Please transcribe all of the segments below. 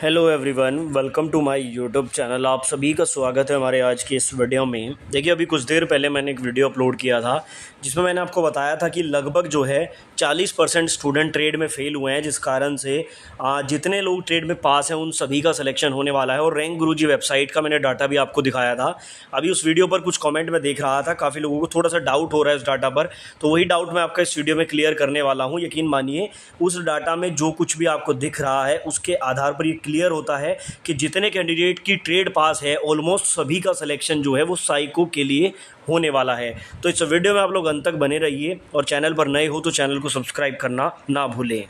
Hello everyone, welcome to my YouTube channel. आप सभी का स्वागत है हमारे आज की इस वीडियो में। देखिए, अभी कुछ देर पहले मैंने एक वीडियो अपलोड किया था जिसमें मैंने आपको बताया था कि लगभग जो है 40% स्टूडेंट ट्रेड में फ़ेल हुए हैं, जिस कारण से जितने लोग ट्रेड में पास हैं उन सभी का सिलेक्शन होने वाला है। और रैंक गुरुजी वेबसाइट का मैंने डाटा भी आपको दिखाया था। अभी उस वीडियो पर कुछ कॉमेंट में देख रहा था, काफ़ी लोगों को थोड़ा सा डाउट हो रहा है उस डाटा पर, तो वही डाउट मैं आपका इस वीडियो में क्लियर करने वाला हूँ। यकीन मानिए, उस डाटा में जो कुछ भी आपको दिख रहा है उसके आधार पर ये क्लियर होता है कि जितने कैंडिडेट की ट्रेड पास है ऑलमोस्ट सभी का सिलेक्शन जो है वो साइको के लिए होने वाला है। तो इस वीडियो में आप लोग अंत तक बने रहिए और चैनल पर नए हो तो चैनल को सब्सक्राइब करना ना भूलें।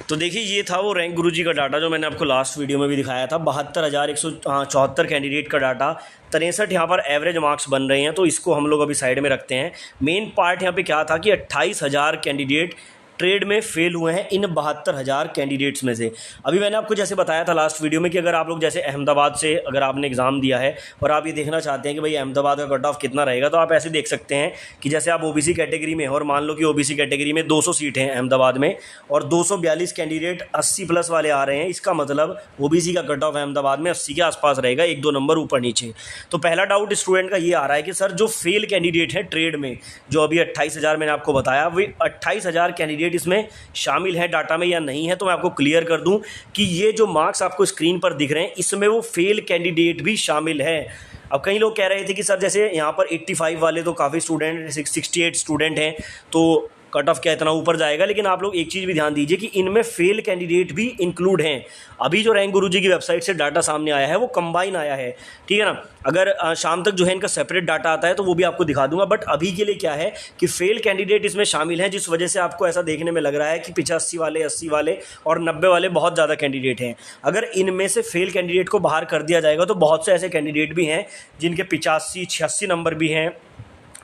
तो देखिए, ये था वो रैंक गुरुजी का डाटा जो मैंने आपको लास्ट वीडियो में भी दिखाया था। 72,174 कैंडिडेट का डाटा, 63 यहाँ पर एवरेज मार्क्स बन रहे हैं, तो इसको हम लोग अभी साइड में रखते हैं। मेन पार्ट यहाँ पे क्या था कि 28,000 कैंडिडेट ट्रेड में फेल हुए हैं इन 72,000 कैंडिडेट्स में से। अभी मैंने आपको जैसे बताया था लास्ट वीडियो में कि अगर आप लोग जैसे अहमदाबाद से अगर आपने एग्ज़ाम दिया है और आप ये देखना चाहते हैं कि भाई अहमदाबाद का कट ऑफ कितना रहेगा, तो आप ऐसे देख सकते हैं कि जैसे आप ओबीसी कैटेगरी में और मान लो कि ओबीसी कैटेगरी में 200 सीट हैं अहमदाबाद में और 242 कैंडिडेट 80 प्लस वाले आ रहे हैं। इसका मतलब ओबीसी का कट ऑफ अहमदाबाद में 80 के आसपास रहेगा, 1-2 नंबर ऊपर नीचे। तो पहला डाउट स्टूडेंट का ये आ रहा है कि सर जो फेल कैंडिडेट है ट्रेड में, जो अभी 28,000 मैंने आपको बताया, वो 28,000 कैंडिडेट इसमें शामिल है डाटा में या नहीं है। तो मैं आपको क्लियर कर दूं कि ये जो मार्क्स आपको स्क्रीन पर दिख रहे हैं इसमें वो फेल कैंडिडेट भी शामिल है। अब कई लोग कह रहे थे कि सर जैसे यहाँ पर 85 वाले तो काफ़ी स्टूडेंट, 68 स्टूडेंट हैं, तो कट ऑफ क्या इतना ऊपर जाएगा। लेकिन आप लोग एक चीज़ भी ध्यान दीजिए कि इनमें फेल कैंडिडेट भी इंक्लूड हैं। अभी जो रैंक गुरुजी की वेबसाइट से डाटा सामने आया है वो कंबाइन आया है, ठीक है ना। अगर शाम तक जो है इनका सेपरेट डाटा आता है तो वो भी आपको दिखा दूंगा, बट अभी के लिए क्या है कि फेल कैंडिडेट इसमें शामिल हैं, जिस वजह से आपको ऐसा देखने में लग रहा है कि 85 वाले, 80 वाले और 90 वाले बहुत ज़्यादा कैंडिडेट हैं। अगर इनमें से फेल कैंडिडेट को बाहर कर दिया जाएगा तो बहुत से ऐसे कैंडिडेट भी हैं जिनके 85, 86 नंबर भी हैं,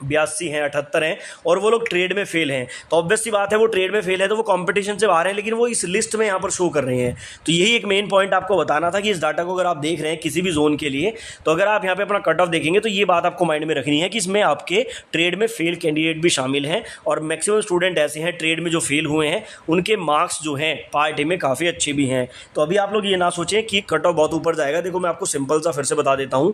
82 हैं, 78 हैं और वो लोग ट्रेड में फेल हैं। तो ऑब्वियस सी बात है, वो ट्रेड में फेल है तो वो कंपटीशन से बाहर हैं, लेकिन वो इस लिस्ट में यहाँ पर शो कर रहे हैं। तो यही एक मेन पॉइंट आपको बताना था कि इस डाटा को अगर आप देख रहे हैं किसी भी जोन के लिए, तो अगर आप यहाँ पे अपना कट ऑफ देखेंगे तो ये बात आपको माइंड में रखनी है कि इसमें आपके ट्रेड में फेल कैंडिडेट भी शामिल हैं और मैक्सिमम स्टूडेंट ऐसे हैं ट्रेड में जो फेल हुए हैं उनके मार्क्स जो हैं पार्ट ए में काफ़ी अच्छे भी हैं। तो अभी आप लोग ये ना सोचें कि कट ऑफ बहुत ऊपर जाएगा। देखो, मैं आपको सिंपल सा फिर से बता देता हूँ।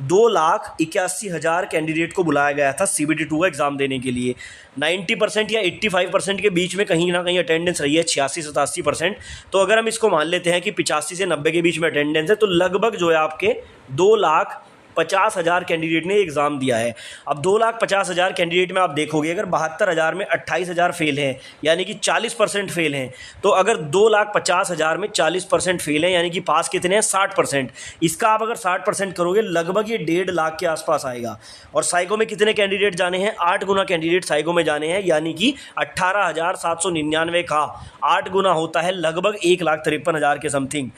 2,81,000 कैंडिडेट को बुलाया गया था CBT 2 का एग्जाम देने के लिए। 90% या 85% के बीच में कहीं ना कहीं अटेंडेंस रही है, 86-87%। तो अगर हम इसको मान लेते हैं कि 85 से 90 के बीच में अटेंडेंस है, तो लगभग जो है आपके 2,50,000 कैंडिडेट ने एग्ज़ाम दिया है। अब 2,50,000 कैंडिडेट में आप देखोगे अगर 72,000 में 28,000 फेल हैं, यानी कि 40% फेल हैं। तो अगर 2,50,000 में 40% फेल हैं, यानी कि पास कितने हैं, 60%। इसका आप अगर 60% करोगे लगभग ये 1.5 लाख के आसपास आएगा। और साइको में कितने कैंडिडेट जाने हैं, 8 गुना कैंडिडेट साइको में जाने हैं, यानी कि 18,799 का 8 गुना होता है लगभग 1,53,000 के समथिंग,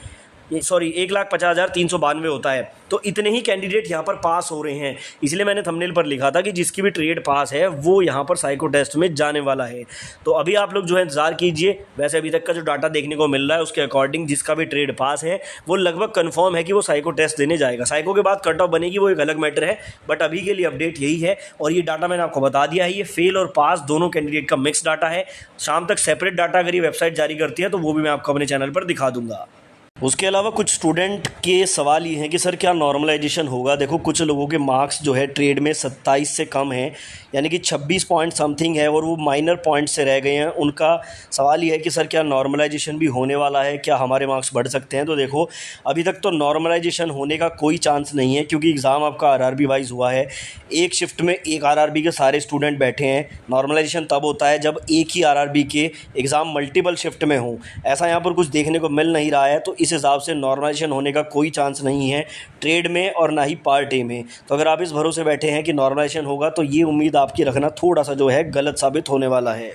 1,50,392 होता है। तो इतने ही कैंडिडेट यहाँ पर पास हो रहे हैं। इसलिए मैंने थंबनेल पर लिखा था कि जिसकी भी ट्रेड पास है वो यहाँ पर साइको टेस्ट में जाने वाला है। तो अभी आप लोग जो है इंतजार कीजिए। वैसे अभी तक का जो डाटा देखने को मिल रहा है उसके अकॉर्डिंग जिसका भी ट्रेड पास है वो लगभग कन्फर्म है कि वो साइको टेस्ट देने जाएगा। साइको के बाद कट ऑफ बनेगी वो एक अलग मैटर है, बट अभी के लिए अपडेट यही है। और ये डाटा मैंने आपको बता दिया है, ये फेल और पास दोनों कैंडिडेट का मिक्स डाटा है। शाम तक सेपरेट डाटा अगर ये वेबसाइट जारी करती है तो वो भी मैं आपको अपने चैनल पर दिखा दूंगा। उसके अलावा कुछ स्टूडेंट के सवाल ये हैं कि सर क्या नॉर्मलाइजेशन होगा। देखो, कुछ लोगों के मार्क्स जो है ट्रेड में 27 से कम हैं, यानी कि 26 पॉइंट समथिंग है और वो माइनर पॉइंट से रह गए हैं। उनका सवाल ये है कि सर क्या नॉर्मलाइजेशन भी होने वाला है, क्या हमारे मार्क्स बढ़ सकते हैं। तो देखो, अभी तक तो नॉर्मलाइजेशन होने का कोई चांस नहीं है, क्योंकि एग्ज़ाम आपका RRB वाइज हुआ है। एक शिफ्ट में एक RRB के सारे स्टूडेंट बैठे हैं। नॉर्मलाइजेशन तब होता है जब एक ही RRB के एग्ज़ाम मल्टीपल शिफ्ट में हों। ऐसा यहाँ पर कुछ देखने को मिल नहीं रहा है, तो इस हिसाब से नॉर्मलाइजेशन होने का कोई चांस नहीं है ट्रेड में और ना ही पार्ट ए में। तो अगर आप इस भरोसे बैठे हैं कि नॉर्मलाइजेशन होगा तो ये उम्मीद आपकी रखना थोड़ा सा जो है गलत साबित होने वाला है।